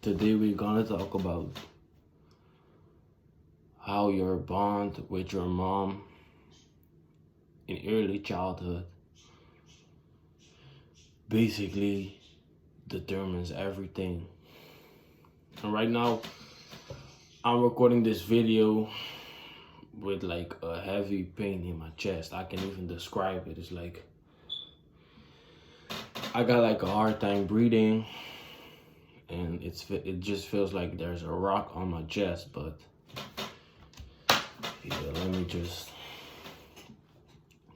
Today we're gonna talk about how your bond with your mom in early childhood basically determines everything. And right now, I'm recording this video with like a heavy pain in my chest. I can even describe it. It's like I got like a hard time breathing, and it just feels like there's a rock on my chest. But yeah, let me just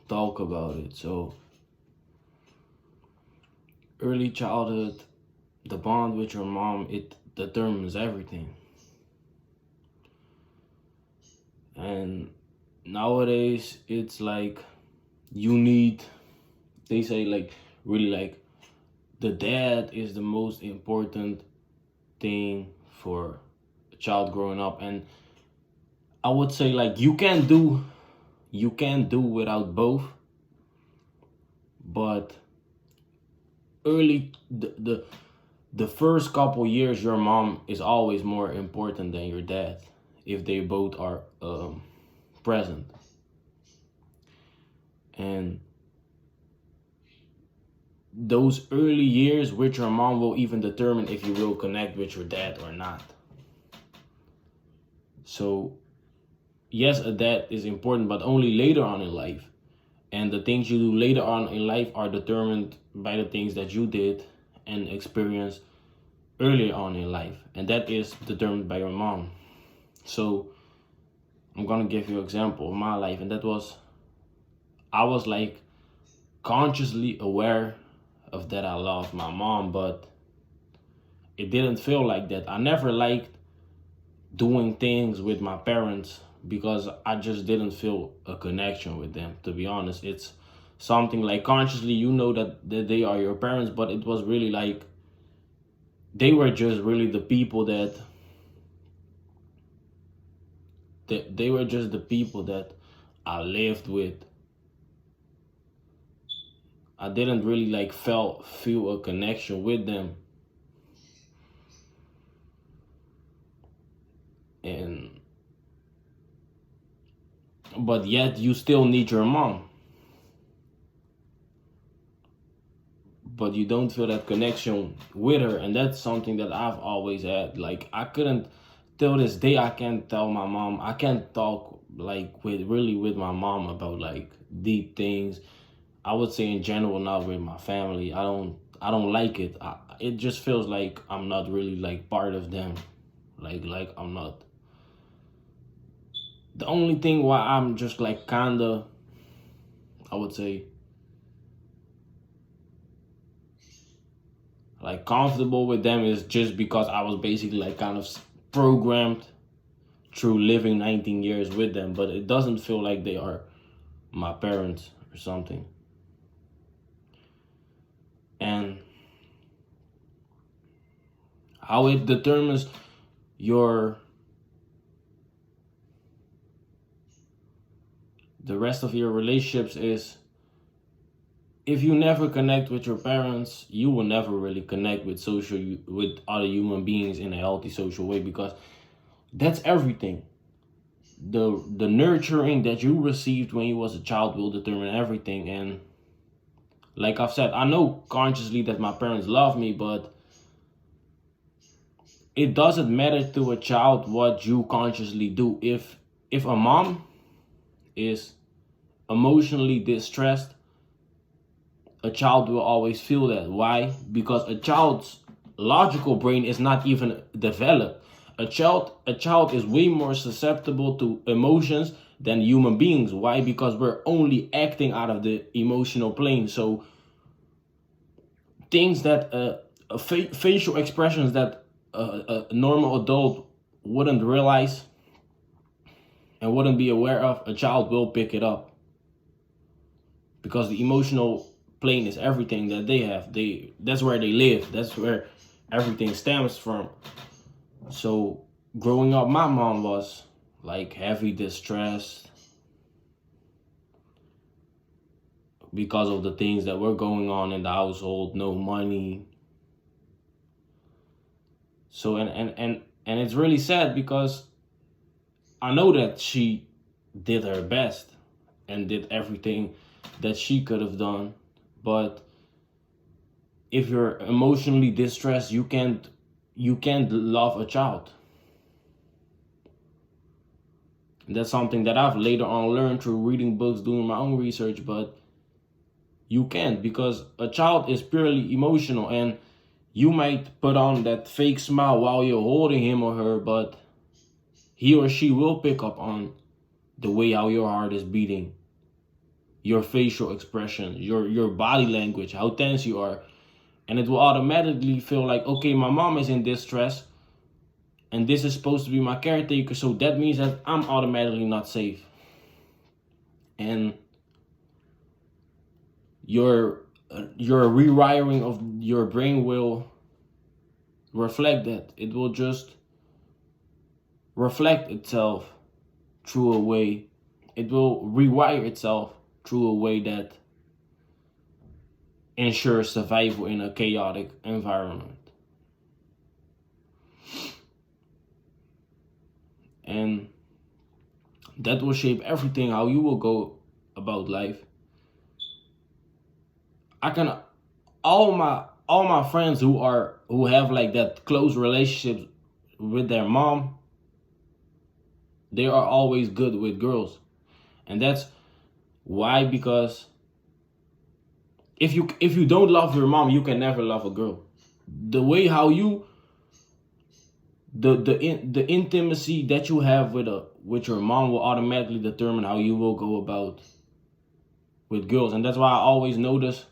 talk about it. So early childhood, the bond with your mom, it determines everything. And nowadays it's like you need, they say like really like the dad is the most important thing for a child growing up. And I would say like you can't do without both, but early the first couple years your mom is always more important than your dad if they both are present. And those early years with your mom will even determine if you will connect with your dad or not. So yes, a dad is important, but only later on in life. And the things you do later on in life are determined by the things that you did and experienced earlier on in life. And that is determined by your mom. So I'm gonna give you an example of my life, and that was I was like consciously aware of that I loved my mom, but it didn't feel like that. I never liked doing things with my parents because I just didn't feel a connection with them. To be honest, it's something like consciously you know that they are your parents, but it was really like they were just really the people that they were just the people that I lived with. I didn't really like feel a connection with them. And but yet you still need your mom, but you don't feel that connection with her. And that's something that I've always had. Like I couldn't, till this day I can't tell my mom, I can't talk like with my mom about like deep things. I would say in general, not with my family. I don't like it. It just feels like I'm not really like part of them. Like I'm not. The only thing why I'm just like kinda, I would say, like comfortable with them is just because I was basically like kind of programmed through living 19 years with them. But it doesn't feel like they are my parents or something. And how it determines your the rest of your relationships is if you never connect with your parents, you will never really connect with other human beings in a healthy social way, because that's everything. The nurturing that you received when you was a child will determine everything. And like I've said, I know consciously that my parents love me, but it doesn't matter to a child what you consciously do. If a mom is emotionally distressed, a child will always feel that. Why? Because a child's logical brain is not even developed. A child is way more susceptible to emotions than human beings. Why? Because we're only acting out of the emotional plane. So things that facial expressions that a normal adult wouldn't realize and wouldn't be aware of, a child will pick it up, because the emotional plane is everything that they have. That's where they live. That's where everything stems from. So growing up, my mom was like heavy distressed because of the things that were going on in the household. No money. So and it's really sad because I know that she did her best and did everything that she could have done, but if you're emotionally distressed, you can't love a child. And that's something that I've later on learned through reading books, doing my own research, but you can't, because a child is purely emotional, and you might put on that fake smile while you're holding him or her, but he or she will pick up on the way how your heart is beating, your facial expression, your body language, how tense you are. And it will automatically feel like, okay, my mom is in distress and this is supposed to be my caretaker, so that means that I'm automatically not safe. And your rewiring of your brain will reflect that. It will just reflect itself through a way. It will rewire itself through a way that ensures survival in a chaotic environment. And that will shape everything how you will go about life. I can all my friends who have like that close relationship with their mom, they are always good with girls. And that's why, because if you don't love your mom, you can never love a girl. The way how you the intimacy that you have with your mom will automatically determine how you will go about with girls. And that's why I always notice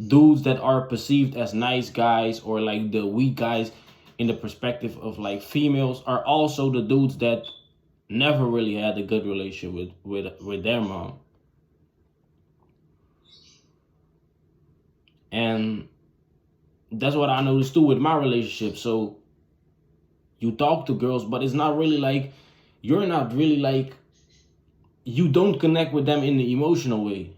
dudes that are perceived as nice guys, or like the weak guys in the perspective of like females, are also the dudes that never really had a good relationship with their mom. And that's what I noticed too with my relationship. So you talk to girls, but it's not really like, you're not really like, you don't connect with them in the emotional way.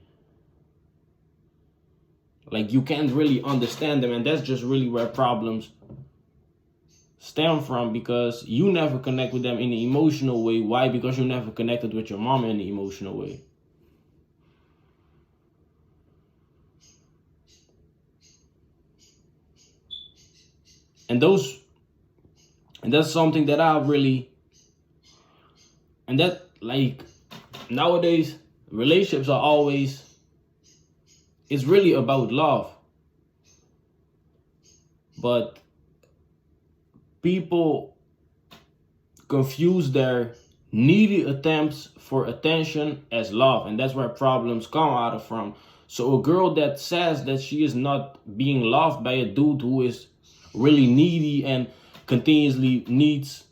Like, you can't really understand them, and that's just really where problems stem from, because you never connect with them in the emotional way. Why? Because you never connected with your mom in the emotional way. And that's something that I really, and that, like, nowadays relationships are always, it's really about love, but people confuse their needy attempts for attention as love, and that's where problems come out of from. So a girl that says that she is not being loved by a dude who is really needy and continuously needs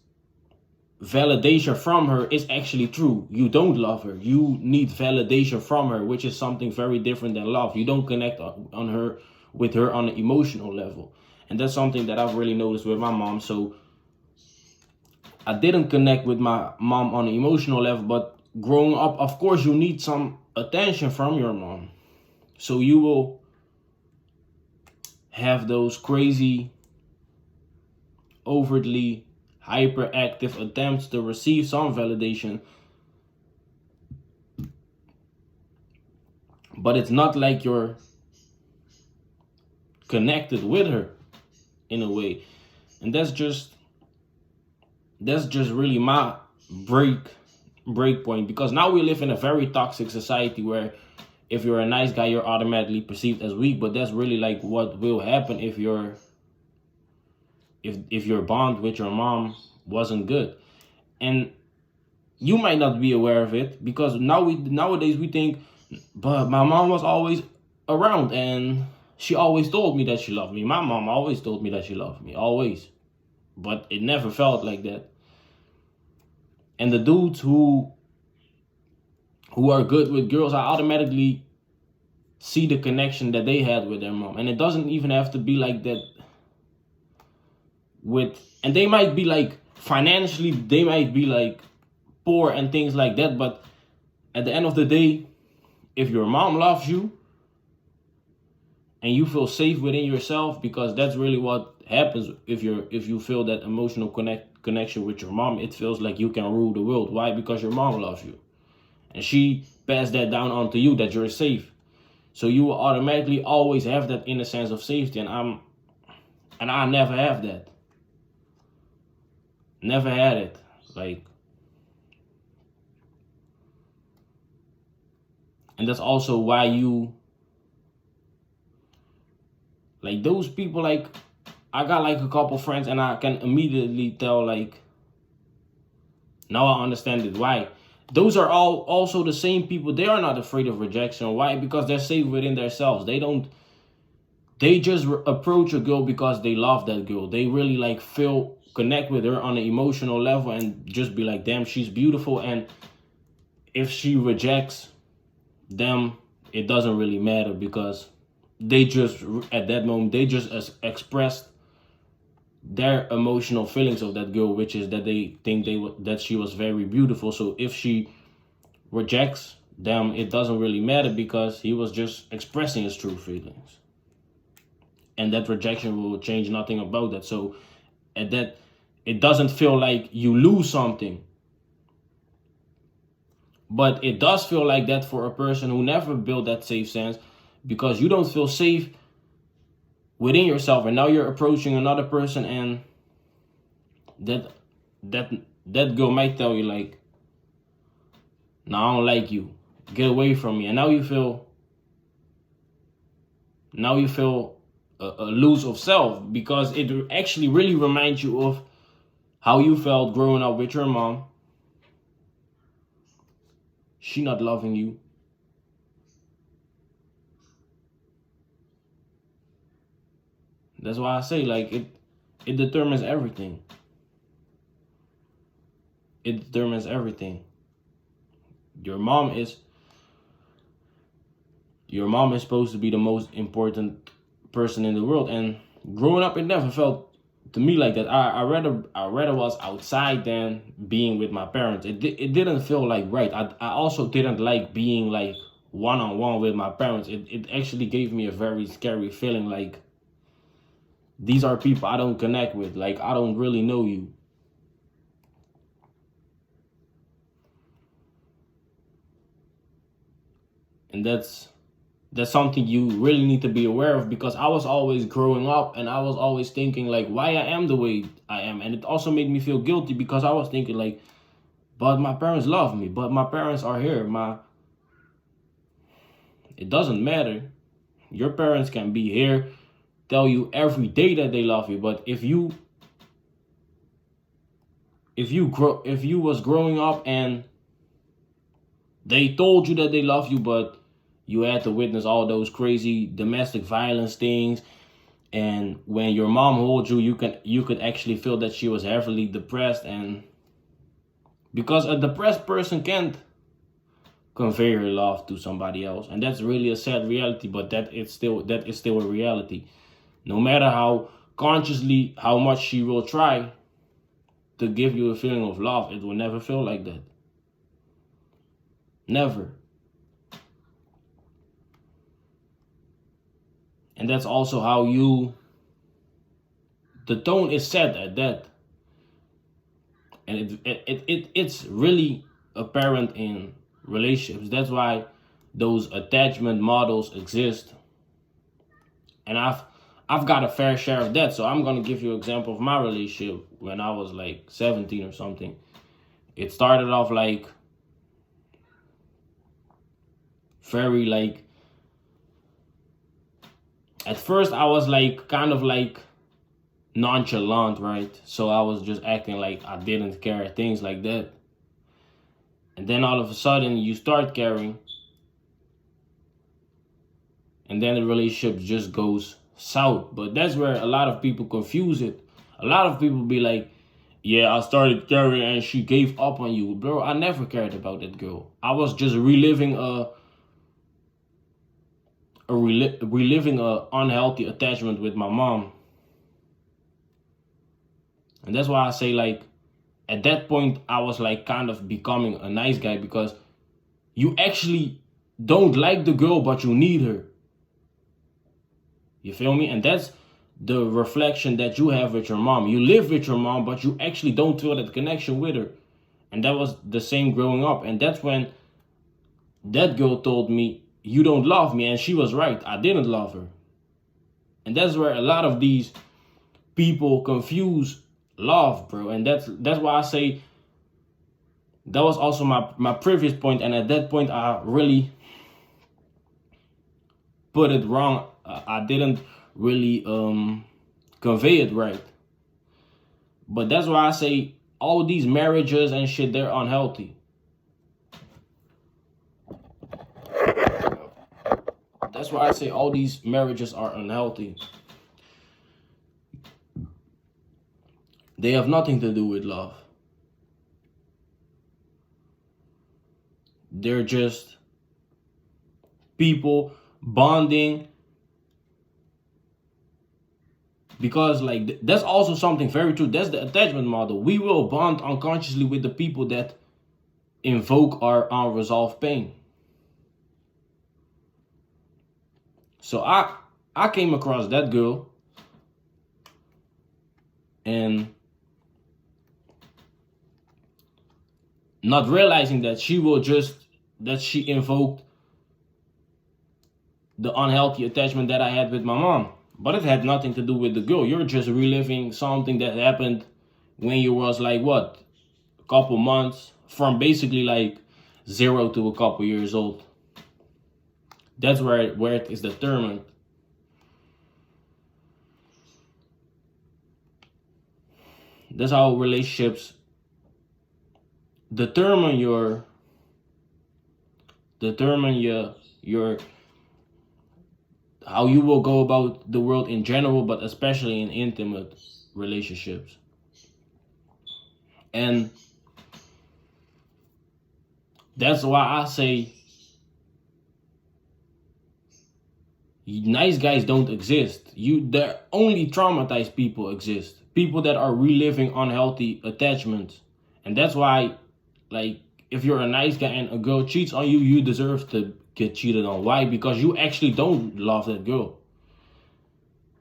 validation from her is actually true. You don't love her. You need validation from her, which is something very different than love. You don't connect with her on an emotional level. And that's something that I've really noticed with my mom. So I didn't connect with my mom on an emotional level, but growing up, of course, you need some attention from your mom. So you will have those crazy, overtly hyperactive attempts to receive some validation. But it's not like you're connected with her in a way. And that's just really my break point, because now we live in a very toxic society where if you're a nice guy, you're automatically perceived as weak. But that's really like what will happen if your bond with your mom wasn't good. And you might not be aware of it, because nowadays we think, but my mom was always around and she always told me that she loved me. My mom always told me that she loved me, always. But it never felt like that. And the dudes who are good with girls, I automatically see the connection that they had with their mom. And it doesn't even have to be like that and they might be like financially, they might be like poor and things like that. But at the end of the day, if your mom loves you and you feel safe within yourself, because that's really what happens if you feel that emotional connection with your mom. It feels like you can rule the world. Why? Because your mom loves you, and she passed that down onto you, that you're safe. So you will automatically always have that inner sense of safety, and I never have that. Never had it. Like, and that's also why you, like, those people, like, I got like a couple friends and I can immediately tell, like, now I understand it. Why? Those are all also the same people. They are not afraid of rejection. Why? Because they're safe within themselves. They just approach a girl because they love that girl. They really like connect with her on an emotional level and just be like, damn, she's beautiful. And if she rejects them, it doesn't really matter, because they just, at that moment, they just expressed their emotional feelings of that girl, which is that they think that she was very beautiful. So if she rejects them, it doesn't really matter, because he was just expressing his true feelings, and that rejection will change nothing about that. So at that, it doesn't feel like you lose something, but it does feel like that for a person who never built that safe sense, because you don't feel safe within yourself, and now you're approaching another person, and that that that girl might tell you like, no, I don't like you, get away from me. And now you feel a lose of self, because it actually really reminds you of how you felt growing up with your mom. She not loving you. That's why I say, like, it determines everything. It determines everything. Your mom is supposed to be the most important person in the world. And growing up, it never felt to me like that. I rather was outside than being with my parents. It didn't feel like right. I also didn't like being like one-on-one with my parents. It actually gave me a very scary feeling, like, these are people I don't connect with. Like, I don't really know you. And that's something you really need to be aware of, because I was always growing up and I was always thinking like why I am the way I am. And it also made me feel guilty, because I was thinking like, but my parents love me, but my parents are here. It doesn't matter. Your parents can be here, tell you every day that they love you, but if you was growing up and they told you that they love you, but you had to witness all those crazy domestic violence things, and when your mom holds you, you could actually feel that she was heavily depressed, and because a depressed person can't convey her love to somebody else, and that's really a sad reality, but that is still a reality. No matter how consciously, how much she will try to give you a feeling of love, it will never feel like that. Never. And that's also how the tone is set at that. And it's really apparent in relationships. That's why those attachment models exist. And I've got a fair share of that. So I'm gonna give you an example of my relationship when I was like 17 or something. It started off like very like, at first I was like kind of like nonchalant, right? So I was just acting like I didn't care, things like that. And then all of a sudden you start caring, and then the relationship just goes south. But that's where a lot of people confuse it. A lot of people be like, yeah, I started caring and she gave up on you. Bro, I never cared about that girl. I was just reliving a unhealthy attachment with my mom. And that's why I say, like, at that point I was like kind of becoming a nice guy, because you actually don't like the girl, but you need her. You feel me? And that's the reflection that you have with your mom. You live with your mom, but you actually don't feel that connection with her. And that was the same growing up. And that's when that girl told me, you don't love me. And she was right. I didn't love her. And that's where a lot of these people confuse love, bro. And that's why I say that was also my previous point. And at that point, I really put it wrong. I didn't really convey it right. But that's why I say all these marriages and shit, they're unhealthy. That's why I say all these marriages are unhealthy. They have nothing to do with love. They're just people bonding. Because like that's also something very true. That's the attachment model. We will bond unconsciously with the people that invoke our unresolved pain. So I came across that girl, and not realizing that she invoked the unhealthy attachment that I had with my mom. But it had nothing to do with the girl. You're just reliving something that happened when you was like, what, a couple months, from basically like 0 to a couple years old. That's where it is determined. That's how relationships determine your how you will go about the world in general, but especially in intimate relationships. And that's why I say nice guys don't exist. There only traumatized people exist. People that are reliving unhealthy attachments. And that's why, like, if you're a nice guy and a girl cheats on you, you deserve to get cheated on. Why? Because you actually don't love that girl.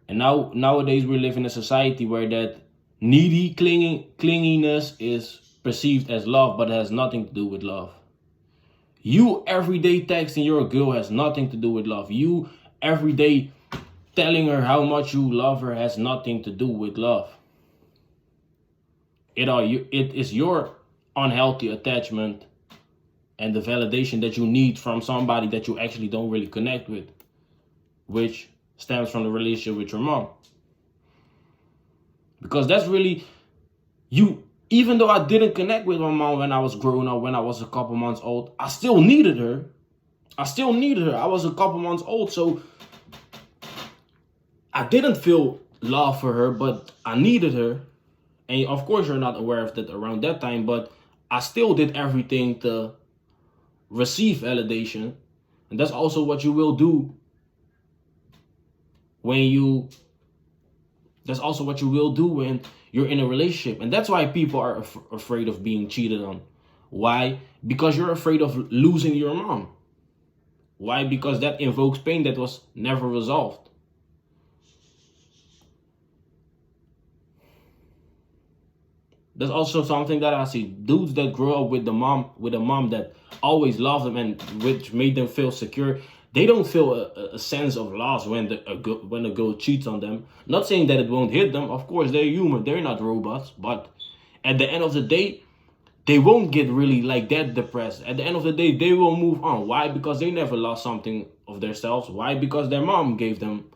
And nowadays we live in a society where that needy clinginess is perceived as love, but it has nothing to do with love. You everyday texting your girl has nothing to do with love. You every day telling her how much you love her has nothing to do with love. It is your unhealthy attachment and the validation that you need from somebody that you actually don't really connect with, which stems from the relationship with your mom. Because that's really you. Even though I didn't connect with my mom when I was growing up, when I was a couple months old, I still needed her. I was a couple months old, so I didn't feel love for her, but I needed her. And of course, you're not aware of that around that time, but I still did everything to receive validation. And that's also what you will do when you're in a relationship. And that's why people are afraid of being cheated on. Why? Because you're afraid of losing your mom. Why? Because that invokes pain that was never resolved. That's also something that I see. Dudes that grow up with a mom that always loved them and which made them feel secure, they don't feel a sense of loss when a girl cheats on them. Not saying that it won't hit them. Of course, they're human. They're not robots. But at the end of the day, they won't get really like that depressed. At the end of the day, they will move on. Why? Because they never lost something of themselves. Why? Because their mom gave them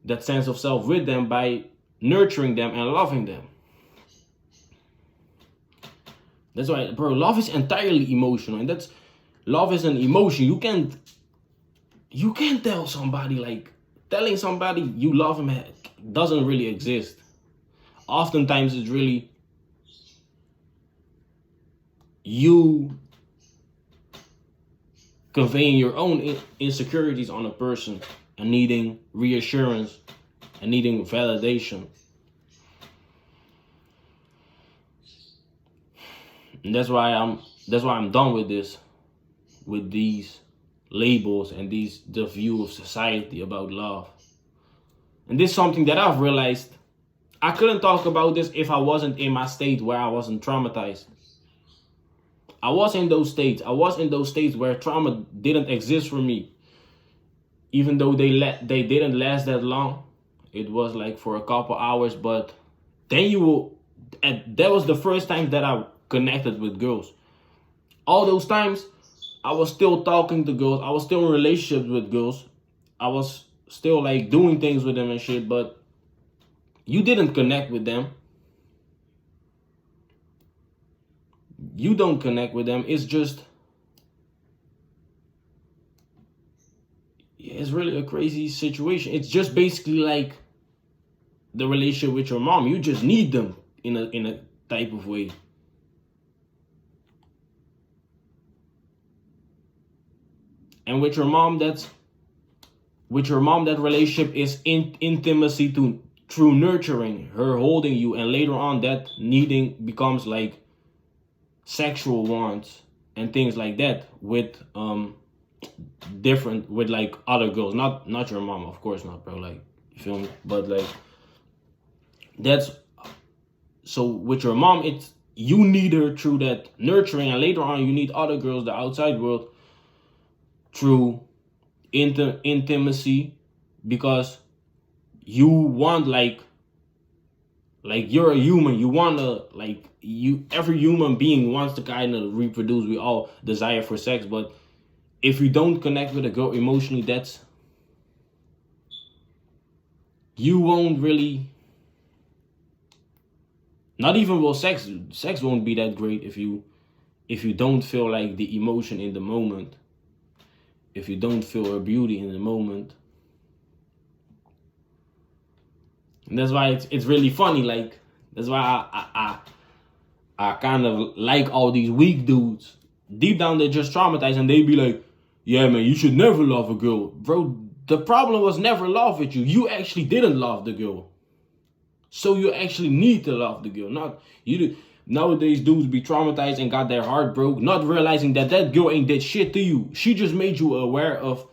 that sense of self with them by nurturing them and loving them. That's why, bro, love is entirely emotional. And love is an emotion. You can't tell somebody, like, telling somebody you love him doesn't really exist. Oftentimes it's really you conveying your own insecurities on a person and needing reassurance and needing validation. And that's why I'm done with this, with these labels and the view of society about love. And this is something that I've realized. I couldn't talk about this if I wasn't in my state where I wasn't traumatized. I was in those states. I was in those states where trauma didn't exist for me. Even though they didn't last that long. It was like for a couple hours, but then you will, and that was the first time that I connected with girls. All those times I was still talking to girls. I was still in relationships with girls. I was still like doing things with them and shit, but you didn't connect with them. You don't connect with them. It's just, it's really a crazy situation. It's just basically like the relationship with your mom. You just need them in a type of way. And with your mom, that relationship is intimacy through nurturing, her holding you, and later on that needing becomes like sexual wants and things like that with different, with like other girls, not your mom, of course not, bro, like, you feel me? But like, that's, so with your mom, it's, you need her through that nurturing, and later on you need other girls, the outside world, through intimacy, because you want like you're a human, you want to, like, every human being wants to kind of reproduce. We all desire for sex, but if you don't connect with a girl emotionally, that's, you won't really, not even will sex won't be that great if you don't feel like the emotion in the moment, if you don't feel her beauty in the moment. And that's why it's really funny. Like, that's why I kind of like all these weak dudes. Deep down, they're just traumatized, and they be like, yeah, man, you should never love a girl. Bro, the problem was never love with you. You actually didn't love the girl. So you actually need to love the girl. Not you. Nowadays, dudes be traumatized and got their heart broke, not realizing that girl ain't did shit to you. She just made you aware of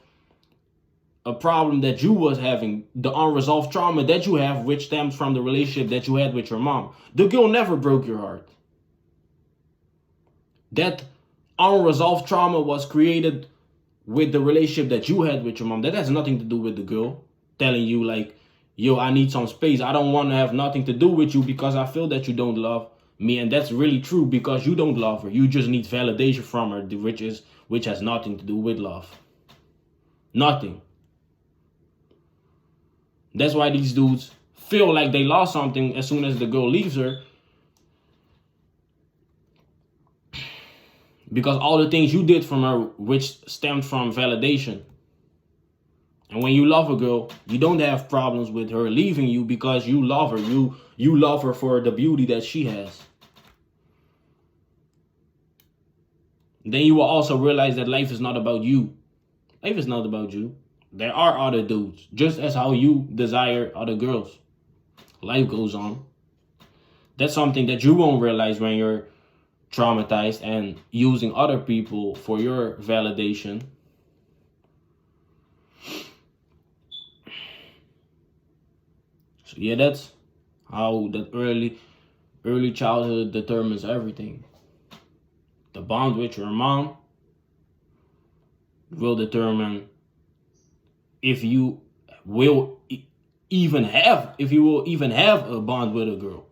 a problem that you was having, the unresolved trauma that you have, which stems from the relationship that you had with your mom. The girl never broke your heart. That unresolved trauma was created with the relationship that you had with your mom. That has nothing to do with the girl telling you like, yo, I need some space. I don't want to have nothing to do with you because I feel that you don't love me. And that's really true, because you don't love her. You just need validation from her, which has nothing to do with love. Nothing. That's why these dudes feel like they lost something as soon as the girl leaves her. Because all the things you did from her, which stemmed from validation. And when you love a girl, you don't have problems with her leaving you because you love her. You love her for the beauty that she has. Then you will also realize that life is not about you. Life is not about you. There are other dudes, just as how you desire other girls. Life goes on. That's something that you won't realize when you're traumatized and using other people for your validation. So yeah, that's how that early childhood determines everything. The bond with your mom will determine if you will even have a bond with a girl.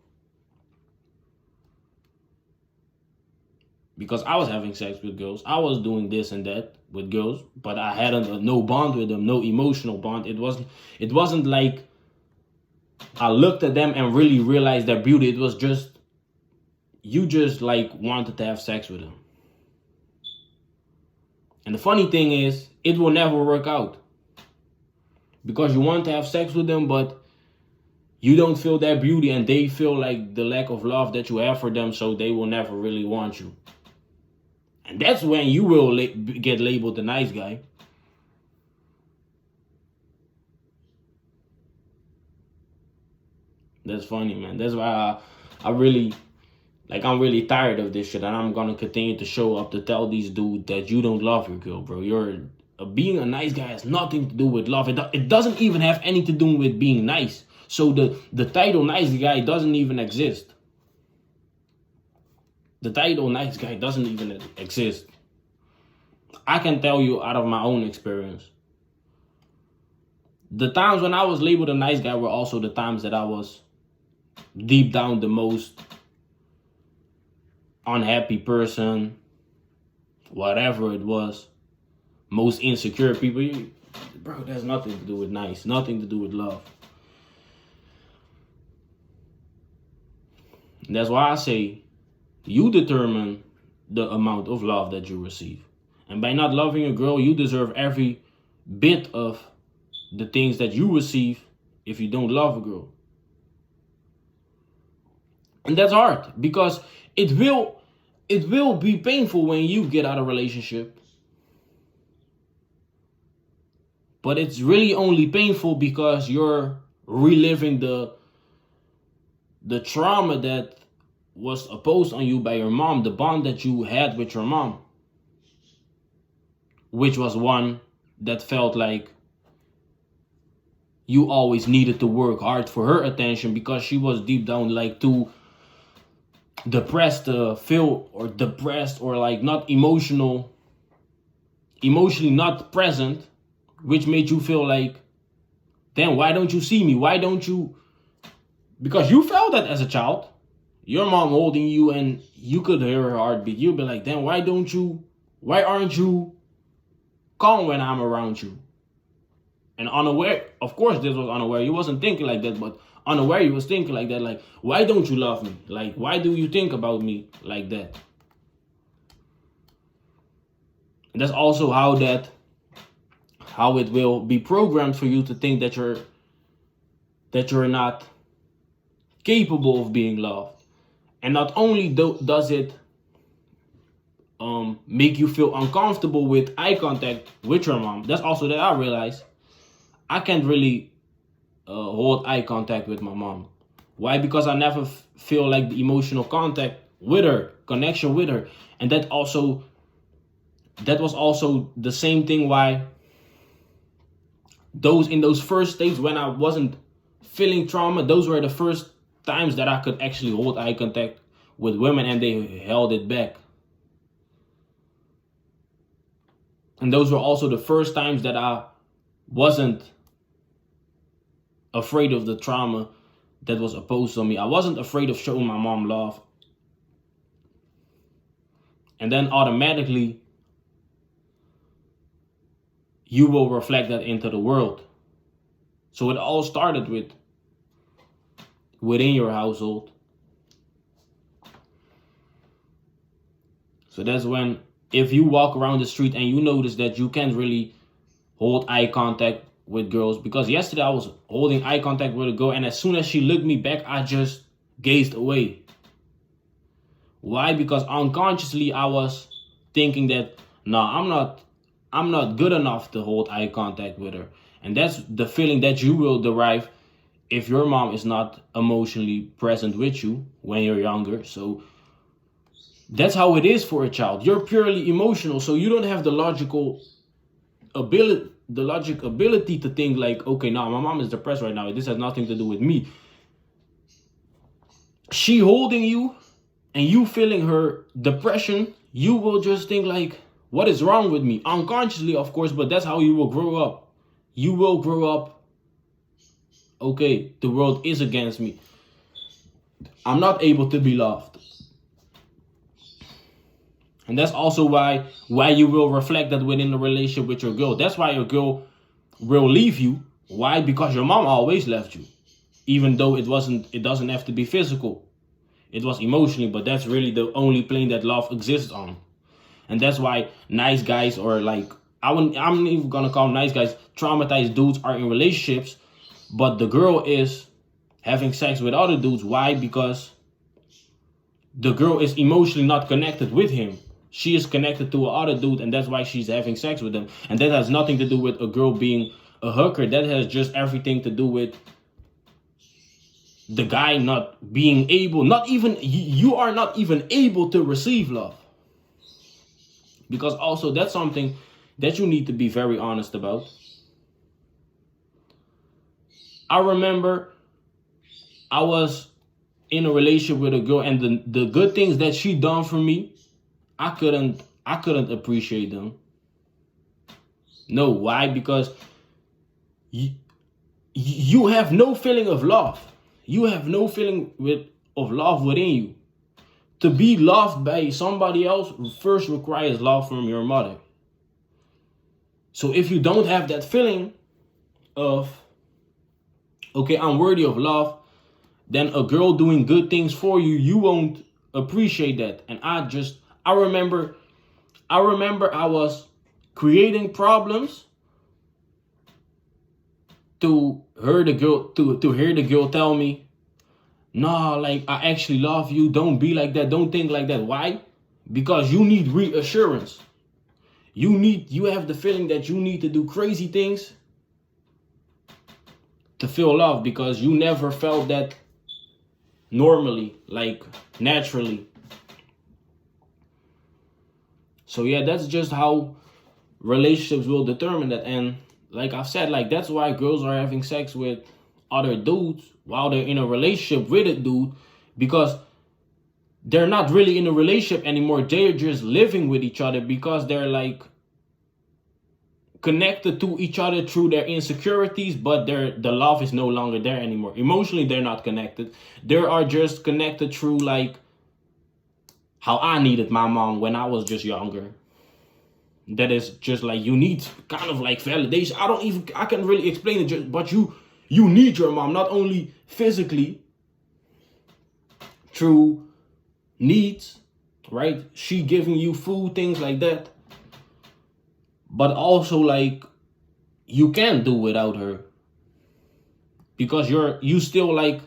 Because I was having sex with girls, I was doing this and that with girls, but I had no bond with them, no emotional bond. It wasn't like I looked at them and really realized their beauty. It was just, you just like wanted to have sex with them. And the funny thing is, it will never work out. Because you want to have sex with them, but you don't feel their beauty, and they feel like the lack of love that you have for them, so they will never really want you. And that's when you will get labeled the nice guy. That's funny, man. That's why I'm really tired of this shit, and I'm gonna continue to show up to tell these dudes that you don't love your girl, bro. being a nice guy has nothing to do with love. It doesn't even have anything to do with being nice. So the title nice guy doesn't even exist. The title nice guy doesn't even exist. I can tell you out of my own experience. The times when I was labeled a nice guy were also the times that I was deep down the most unhappy person, whatever it was, most insecure people. Bro, that's nothing to do with nice, nothing to do with love. And that's why I say you determine the amount of love that you receive. And by not loving a girl, you deserve every bit of the things that you receive if you don't love a girl. And that's hard because it will be painful when you get out of a relationship. But it's really only painful because you're reliving the trauma that was imposed on you by your mom, the bond that you had with your mom, which was one that felt like you always needed to work hard for her attention because she was deep down like too depressed to feel, or depressed, or like not emotionally not present, which made you feel like, damn, why don't you see me? Why don't you? Because you felt that as a child. Your mom holding you and you could hear her heartbeat. You'd be like, damn, why aren't you calm when I'm around you? And unaware, of course this was unaware. You wasn't thinking like that, but unaware you was thinking like that. Like, why don't you love me? Like, why do you think about me like that? And that's also how it will be programmed for you to think that you're not capable of being loved. And not only does it make you feel uncomfortable with eye contact with your mom, that's also that I realized I can't really hold eye contact with my mom. Why? Because I never feel like the emotional contact with her, connection with her. And that was also the same thing why in those first states when I wasn't feeling trauma, those were the first times that I could actually hold eye contact with women and they held it back. And those were also the first times that I wasn't afraid of the trauma that was opposed on me. I wasn't afraid of showing my mom love. And then automatically you will reflect that into the world. So it all started within your household. So that's when, if you walk around the street and you notice that you can't really hold eye contact with girls, because yesterday I was holding eye contact with a girl and as soon as she looked me back, I just gazed away. Why? Because unconsciously I was thinking that, nah, I'm not good enough to hold eye contact with her. And that's the feeling that you will derive if your mom is not emotionally present with you when you're younger. So that's how it is for a child. You're purely emotional, so you don't have the logic ability to think like, okay, now my mom is depressed right now. This has nothing to do with me. She holding you and you feeling her depression, you will just think like, what is wrong with me? Unconsciously, of course, but that's how you will grow up. You will grow up, okay, the world is against me. I'm not able to be loved. And that's also why you will reflect that within the relationship with your girl. That's why your girl will leave you. Why? Because your mom always left you. Even though it doesn't have to be physical. It was emotionally, but that's really the only plane that love exists on. And that's why nice guys, or like, I'm not even gonna call them nice guys, traumatized dudes are in relationships, but the girl is having sex with other dudes. Why? Because the girl is emotionally not connected with him. She is connected to another dude, and that's why she's having sex with him. And that has nothing to do with a girl being a hooker. That has just everything to do with the guy not being able, you are not even able to receive love. Because also that's something that you need to be very honest about. I remember I was in a relationship with a girl, and the good things that she done for me, I couldn't appreciate them. No, why? Because you have no feeling of love. You have no feeling of love within you. To be loved by somebody else first requires love from your mother. So if you don't have that feeling of, okay, I'm worthy of love, then a girl doing good things for you, you won't appreciate that. And I remember I was creating problems to hear the girl tell me, nah, like, I actually love you. Don't be like that. Don't think like that. Why? Because you need reassurance. You have the feeling that you need to do crazy things to feel love, because you never felt that normally, like naturally. So yeah, that's just how relationships will determine that. And like I've said, like, that's why girls are having sex with other dudes while they're in a relationship with a dude, because they're not really in a relationship anymore. They're just living with each other because they're like connected to each other through their insecurities, but the love is no longer there anymore. Emotionally, they're not connected. They are just connected through, like, how I needed my mom when I was just younger. That is just like, you need kind of like validation. I can't really explain it, but you need your mom, not only physically through needs, right? She giving you food, things like that. But also, like, you can't do without her, because you still, like,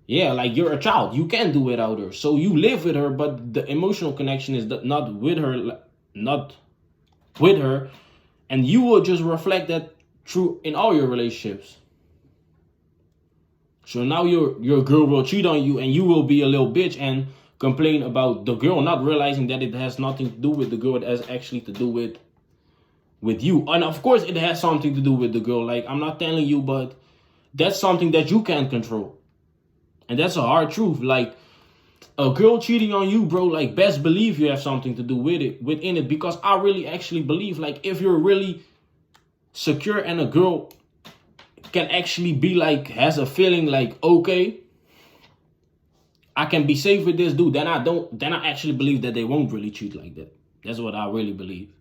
yeah, like, you're a child. You can't do without her. So you live with her, but the emotional connection is not with her, not with her. And you will just reflect that through in all your relationships. So now your girl will cheat on you, and you will be a little bitch and complain about the girl, not realizing that it has nothing to do with the girl. It has actually to do with you. And of course it has something to do with the girl. Like, I'm not telling you, but that's something that you can't control. And that's a hard truth. Like, a girl cheating on you, bro, like, best believe you have something to do within it. Because I really actually believe, like, if you're really secure and a girl can actually be like, has a feeling like, okay, I can be safe with this dude, then I actually believe that they won't really cheat like that. That's what I really believe.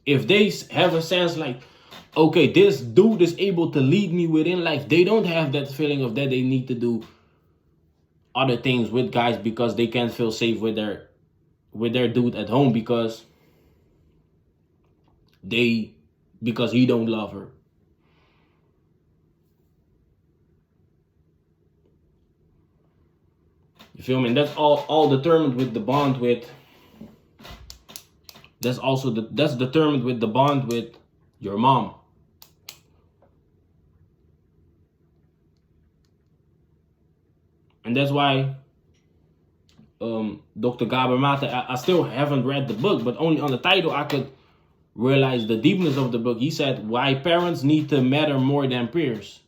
If they have a sense like, okay, this dude is able to lead me within life, they don't have that feeling of that they need to do other things with guys because they can't feel safe with their dude at home because he don't love her. You feel me? And that's all determined with the bond with. That's determined with the bond with your mom. And that's why Dr. Gabor Mate, I still haven't read the book, but only on the title I could realize the deepness of the book. He said why parents need to matter more than peers.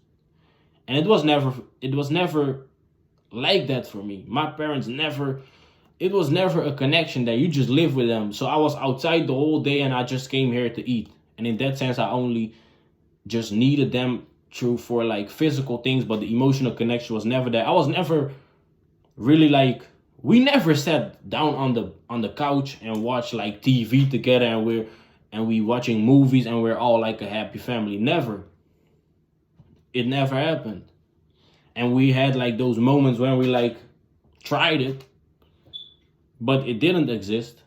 And it was never like that for me. My parents it was never a connection that you just live with them. So I was outside the whole day and I just came here to eat. And in that sense, I only just needed them for like physical things, but the emotional connection was never there. I was never really like, we never sat down on the couch and watched like TV together and we watching movies and we're all like a happy family. Never. It never happened. And we had like those moments when we like tried it, but it didn't exist.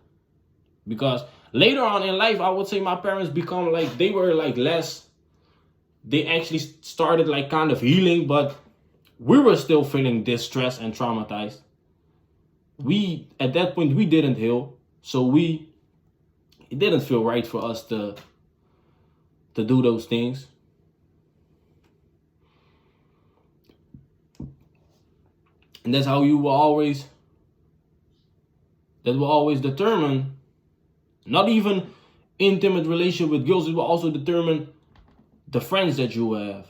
Because later on in life, I would say my parents become like, they were like less, they actually started like kind of healing, but we were still feeling distressed and traumatized. At that point, we didn't heal. So it didn't feel right for us to do those things. And that's how that will always determine Not even intimate relationship with girls. It will also determine the friends that you have.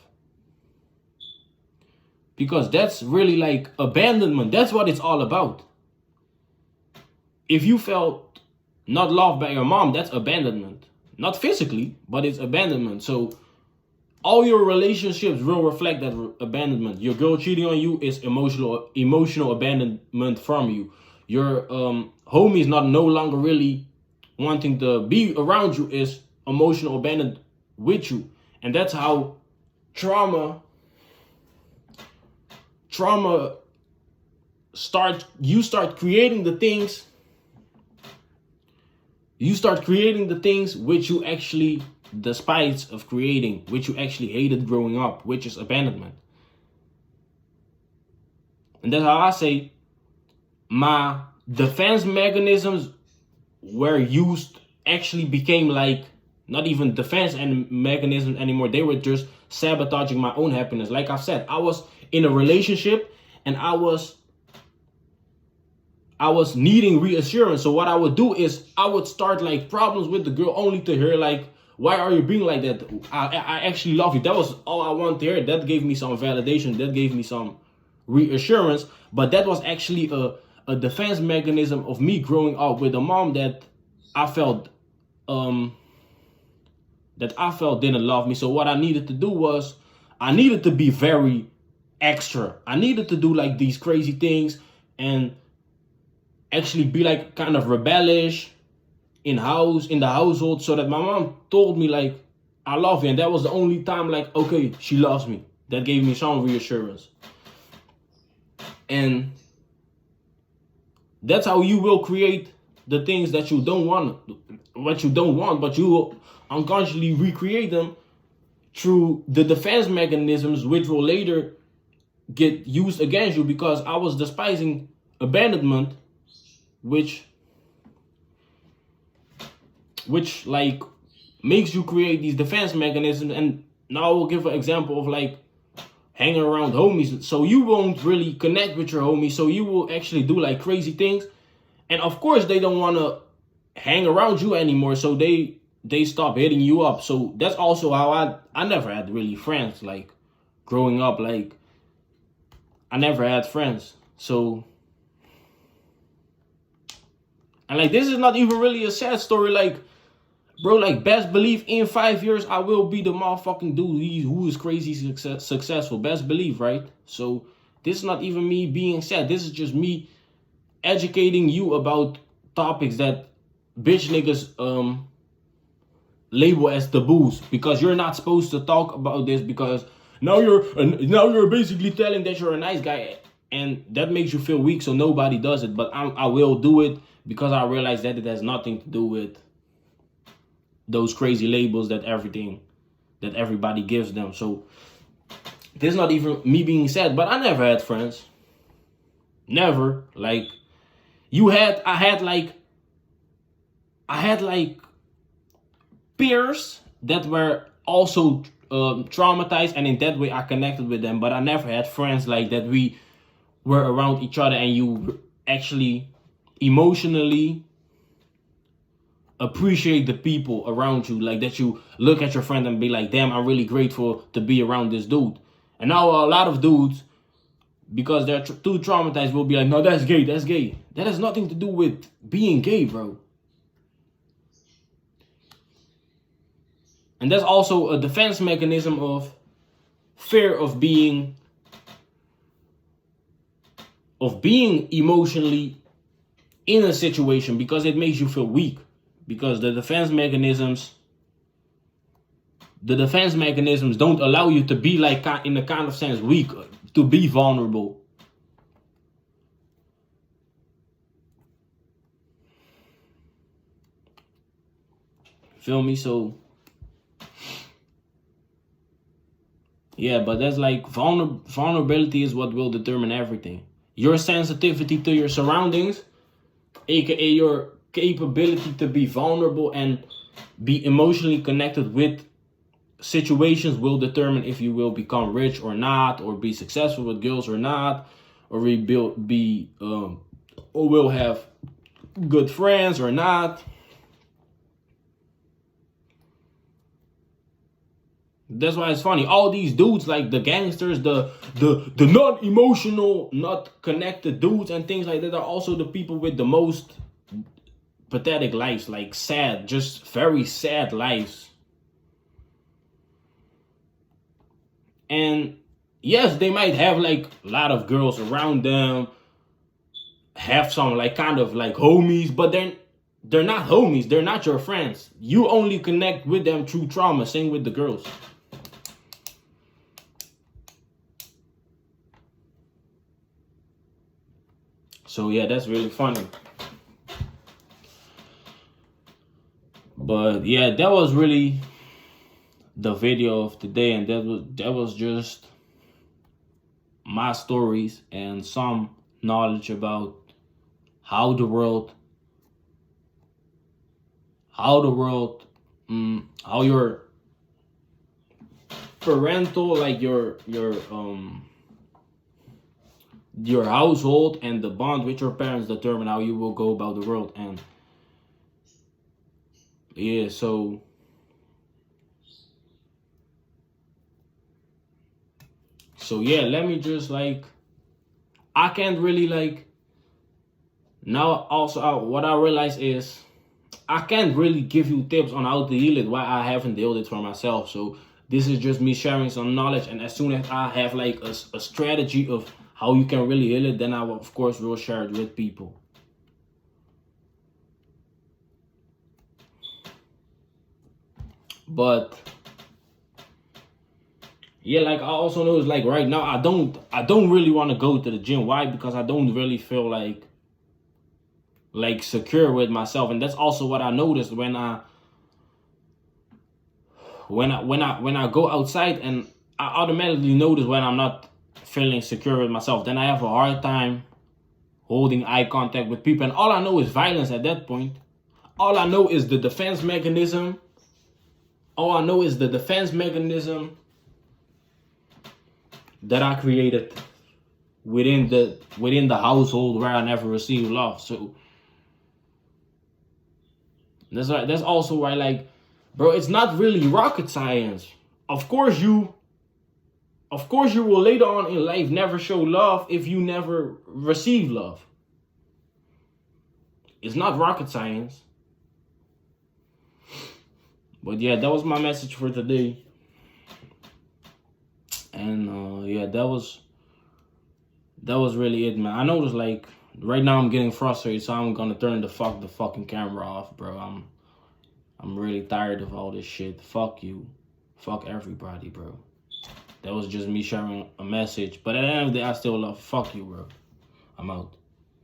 Because that's really like abandonment. That's what it's all about. If you felt not loved by your mom, that's abandonment. Not physically, but it's abandonment. So all your relationships will reflect that abandonment. Your girl cheating on you is emotional abandonment from you. Your homies not no longer really wanting to be around you is emotional abandonment with you. And that's how trauma you start creating the things which you actually despise of creating, which you actually hated growing up, which is abandonment. And that's how I say my defense mechanisms were used, actually became like not even defense and mechanisms anymore. They were just sabotaging my own happiness. Like I said, I was in a relationship and I was needing reassurance. So what I would do is I would start like problems with the girl only to hear like, why are you being like that? I actually love you. That was all I wanted to hear. That gave me some validation. That gave me some reassurance. But that was actually a defense mechanism of me growing up with a mom that I felt didn't love me. So what I needed to do was I needed to be very extra. I needed to do like these crazy things and actually be like kind of rebellious in the household, so that my mom told me like, I love you. And that was the only time like, okay, she loves me. That gave me some reassurance. And that's how you will create the things that you don't want, but you will unconsciously recreate them through the defense mechanisms, which will later get used against you, because I was despising abandonment, which like makes you create these defense mechanisms. And now I will give an example of like hanging around homies. So you won't really connect with your homies, so you will actually do like crazy things. And of course they don't want to hang around you anymore, so they stop hitting you up. So that's also how I never had really friends. Like growing up, like I never had friends. So, and like this is not even really a sad story. Like, bro, like best believe in 5 years I will be the motherfucking dude who is crazy successful. Best believe, right? So this is not even me being sad. This is just me educating you about topics that bitch niggas label as taboos, because you're not supposed to talk about this, because now you're basically telling that you're a nice guy, and that makes you feel weak, so nobody does it. But I will do it because I realize that it has nothing to do with those crazy labels that everybody gives them. So this is not even me being sad, but I never had friends. Never. Like I had like peers that were also traumatized, and in that way I connected with them. But I never had friends like that. We were around each other and you actually emotionally appreciate the people around you, like that you look at your friend and be like, damn, I'm really grateful to be around this dude. And now a lot of dudes, because they're too traumatized, will be like, no, that's gay. That has nothing to do with being gay, bro. And that's also a defense mechanism of fear of being emotionally in a situation, because it makes you feel weak. Because the defense mechanisms don't allow you to be like, in a kind of sense, weak, to be vulnerable. Feel me? So yeah, but that's like vulnerability is what will determine everything. Your sensitivity to your surroundings, aka your capability to be vulnerable and be emotionally connected with situations, will determine if you will become rich or not, or be successful with girls or not, or or will have good friends or not. That's why it's funny. All these dudes, like the gangsters, the not emotional, not connected dudes and things like that, are also the people with the most pathetic lives, like sad, just very sad lives. And yes, they might have like a lot of girls around them, have some like kind of like homies, but they're not homies. They're not your friends. You only connect with them through trauma. Same with the girls. So yeah, that's really funny. But yeah, that was really the video of today, and that was just my stories and some knowledge about how the world, how your parental, like your household and the bond with your parents determine how you will go about the world. And yeah, so yeah, let me just like, I can't really like, now also what I realize is I can't really give you tips on how to heal it, why I haven't healed it for myself. So this is just me sharing some knowledge, and as soon as I have like a strategy of how you can really heal it, then I will, of course, will share it with people. But yeah, like I also know, it's like right now I don't really want to go to the gym. Why? Because I don't really feel like secure with myself. And that's also what I noticed when I go outside, and I automatically notice when I'm not feeling secure with myself. Then I have a hard time holding eye contact with people, and all I know is violence at that point. All I know is the defense mechanism. All I know is the defense mechanism that I created within the household where I never received love. So that's also why, like, bro, it's not really rocket science. Of course you will later on in life never show love if you never receive love. It's not rocket science. But yeah, that was my message for today. And yeah, that was really it, man. I noticed, like, right now I'm getting frustrated, so I'm gonna turn the fucking camera off, bro. I'm really tired of all this shit. Fuck you. Fuck everybody, bro. That was just me sharing a message. But at the end of the day, I still love. Fuck you, bro. I'm out.